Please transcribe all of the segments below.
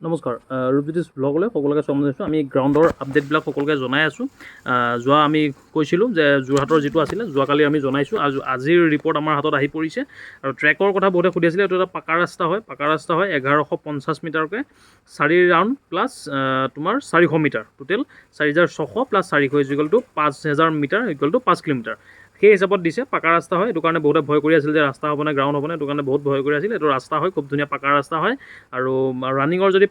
নমস্কাৰ ৰূপজ্যোতিষ ব্লগলৈ সকলোকে স্বাগতম জনাইছোঁ। আমি গ্ৰাউণ্ডৰ আপডেটবিলাক সকলোকে জনাই আছোঁ। যোৱা আমি কৈছিলোঁ যে যোৰহাটৰ যিটো আছিলে যোৱাকালি আমি জনাইছোঁ। আজিৰ ৰিপৰ্ট আমাৰ হাতত আহি পৰিছে আৰু ট্ৰেকৰ কথা বহুতে সুধি আছিলে। এইটো এটা পাকা ৰাস্তা হয় 1150 মিটাৰকৈ 4 ৰাউণ্ড প্লাছ তোমাৰ 400 metre total 4600 plus 400 equal to 5000 metre equal to 5 kilometre. সেই হিচাপত দিছে পাকা ৰাস্তা হয়। এইটো কাৰণে বহুতে ভয় কৰি আছিল যে ৰাস্তা হ'বনে গ্ৰাউণ্ড হ'বনে, এইটো কাৰণে বহুত ভয় কৰি আছিল। এইটো ৰাস্তা হয়, খুব ধুনীয়া পাকা ৰাস্তা হয়। আৰু ৰানিঙৰ যদি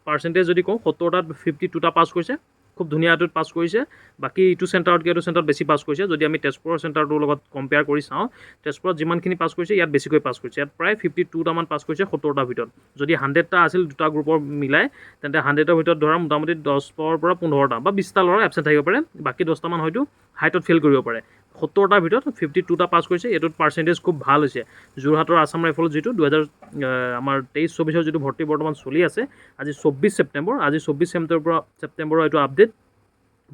পাৰ্চেণ্টেজ যদি কওঁ 70টাত 52টা পাছ কৰিছে, খুব ধুনীয়া এইটোত পাছ কৰিছে। বাকী এইটো চেণ্টাৰতকৈ এইটো চেণ্টাৰত বেছি পাছ কৰিছে। যদি আমি তেজপুৰৰ চেণ্টাৰটোৰ লগত কম্পেয়াৰ কৰি চাওঁ, তেজপুৰত যিমানখিনি পাছ কৰিছে ইয়াত বেছিকৈ পাছ কৰিছে। ইয়াত প্ৰায় 52টামান পাছ কৰিছে 70টাৰ ভিতৰত। যদি 100টা আছিল দুটা গ্ৰুপৰ মিলাই, তেন্তে 100ৰ ভিতৰত ধৰা মোটামুটি 10ৰ পৰা 15টা বা 20টা ল'ৰা এবচেণ্ট থাকিব পাৰে। বাকী 10টামান হয়তো হাইটত ফেইল কৰিব পাৰে। 70টাৰ ভিতৰত 52টা পাছ কৰিছে। এইটোত পাৰ্চেণ্টেজ খুব ভাল হৈছে। যোৰহাটৰ আছাম ৰাইফলত যিটো আমাৰ 23-24 যিটো ভৰ্তি বৰ্তমান চলি আছে, আজি 24 ছেপ্টেম্বৰ। আজি 24 ছেপ্টেম্বৰৰ এইটো আপডেট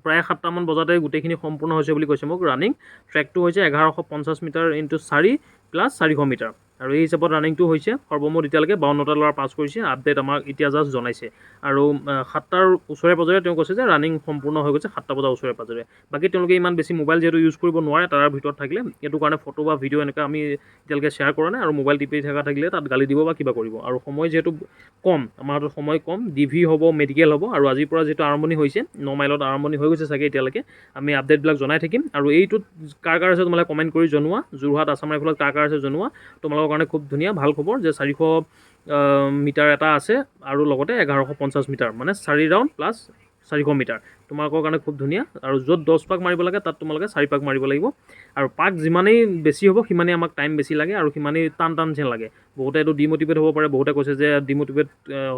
প্ৰায় 7টামান বজাতে গোটেইখিনি সম্পূৰ্ণ হৈছে বুলি কৈছে মোক। ৰানিং ট্ৰেকটো হৈছে 1150 মিটাৰ ইনটু 4 প্লাছ 400 মিটাৰ। আৰু এই হিচাপত ৰানিংটো হৈছে সৰ্বমুঠ এতিয়ালৈকে 52টা ল'ৰা পাছ কৰিছে। আপডেট আমাক এতিয়া জাষ্ট জনাইছে। আৰু 7টাৰ ওচৰে পাজৰে তেওঁ কৈছে যে ৰানিং সম্পূৰ্ণ হৈ গৈছে 7টা বজাৰ ওচৰে পাজৰে। বাকী তেওঁলোকে ইমান বেছি মোবাইল যিহেতু ইউজ কৰিব নোৱাৰে তাৰ ভিতৰত থাকিলে, এইটো কাৰণে ফটো বা ভিডিঅ' এনেকৈ আমি এতিয়ালৈকে শ্বেয়াৰ কৰা নাই। আৰু মোবাইল টিপি থকা থাকিলে তাত গালি দিব বা কিবা কৰিব। আৰু সময় যিহেতু কম, আমাৰ হাতত সময় কম, ডিভি হ'ব, মেডিকেল হ'ব। আৰু আজিৰ পৰা যিটো আৰম্ভণি হৈছে 9 মাইলত আৰম্ভণি হৈ গৈছে চাগে এতিয়ালৈকে। আমি আপডেটবিলাক জনাই থাকিম। আৰু এইটোত কাৰ আছে তোমালোকে কমেণ্ট কৰি জনোৱা। যোৰহাট আছাম ৰাইফলত কাৰ আছে জনোৱা। তোমালোকৰ কাৰণে খুব ধুনীয়া ভাল খবৰ যে 400 মিটাৰ এটা আছে আৰু লগতে 1150 মিটাৰ মানে 4 ৰাউণ্ড প্লাছ 400 মিটাৰ তোমালোকৰ কাৰণে খুব ধুনীয়া। আৰু য'ত 10 পাক মাৰিব লাগে তাত তোমালোকে 4 পাক মাৰিব লাগিব। আৰু পাক যিমানেই বেছি হ'ব সিমানেই আমাক টাইম বেছি লাগে আৰু সিমানেই টান যেন লাগে। বহুতে এইটো ডিম'টিভেট হ'ব পাৰে। বহুতে কৈছে যে ডিম'টিভেট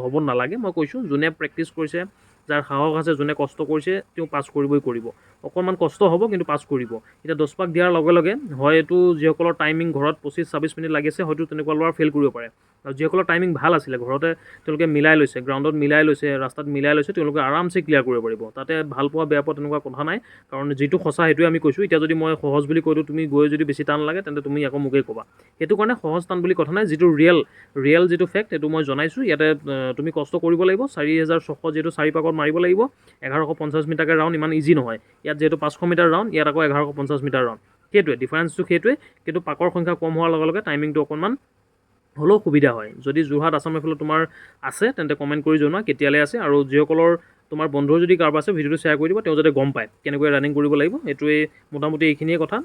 হ'ব নালাগে। মই কৈছোঁ যোনে প্ৰেক্টিছ কৰিছে, যাৰ সাহস আছে, যোনে কষ্ট কৰিছে, তেওঁ পাছ কৰিবই কৰিব। অকণমান কষ্ট হ'ব কিন্তু পাছ কৰিব। এতিয়া 10 পাক দিয়াৰ লগে লগে হয়তো যিসকলৰ টাইমিং ঘৰত 25-26 মিনিট লাগিছে হয়তো তেনেকুৱা ল'ৰা ফেইল কৰিব পাৰে। আৰু যিসকলৰ টাইমিং ভাল আছিলে, ঘৰতে তেওঁলোকে মিলাই লৈছে, গ্ৰাউণ্ডত মিলাই লৈছে, ৰাস্তাত মিলাই লৈছে, তেওঁলোকে আৰামছে ক্লিয়াৰ কৰিব পাৰিব। তাতে ভাল পোৱা বেয়া পোৱা তেনেকুৱা কথা নাই। কাৰণ যিটো সঁচা সেইটোৱে আমি কৈছোঁ। এতিয়া যদি মই সহজ বুলি কৈ দিওঁ, তুমি গৈ যদি বেছি টান লাগে তেন্তে তুমি আকৌ মোকেই ক'বা। সেইটো কাৰণে সহজ টান বুলি কথা নাই। যিটো ৰিয়েল যিটো ফেক্ট সেইটো মই জনাইছোঁ। ইয়াতে তুমি কষ্ট কৰিব লাগিব। 4600 যিহেতু 4 পাকত মাৰিব লাগিব। 1150 মিটাৰকৈ ৰাউণ্ড ইমান ইজি নহয়। ইয়াত যিহেতু 500 মিটাৰ ৰাউণ্ড, ইয়াত আকৌ 1150 মিটাৰ ৰাউণ্ড। সেইটোৱে ডিফাৰেঞ্চটো, সেইটোৱে। কিন্তু পাকৰ সংখ্যা কম হোৱাৰ লগে লগে টাইমিংটো অকণমান হ'লেও সুবিধা হয়। যদি যোৰহাট আছাম ৰাইফলত তোমাৰ আছে তেন্তে কমেণ্ট কৰি জনোৱা কেতিয়ালৈ আছে। আৰু যিসকলৰ তোমাৰ বন্ধুৰ যদি কাৰোবাৰ আছে ভিডিঅ'টো শ্বেয়াৰ কৰি দিব, তেওঁ যাতে গম পায় কেনেকৈ ৰানিং কৰিব লাগিব। এইটোৱে মোটামুটি এইখিনিয়ে কথা।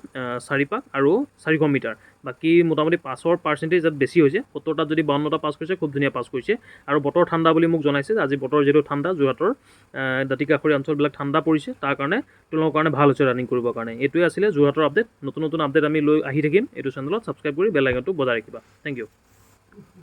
4 পাক আৰু 400 মিটাৰ। বাকী মোটামুটি পাছৰ পাৰ্চেণ্টেজ ইয়াত বেছি হৈছে। 70টাত যদি 52টা পাছ কৰিছে, খুব ধুনীয়া পাছ কৰিছে। আৰু বতৰ ঠাণ্ডা বুলি মোক জনাইছে যে আজি বতৰ যিহেতু ঠাণ্ডা, যোৰহাটৰ দাঁতিকাষৰীয়া অঞ্চলবিলাক ঠাণ্ডা পৰিছে, তাৰ কাৰণে তেওঁলোকৰ কাৰণে ভাল হৈছে ৰানিং কৰিবৰ কাৰণে। এইটোৱে আছিলে যোৰহাটৰ আপডেট। নতুন আপডেট আমি লৈ আহি থাকিম। এইটো চেনেলত ছাবস্ক্ৰাইব কৰি বেল আইকনটো বজাই ৰাখিবা। Thank U.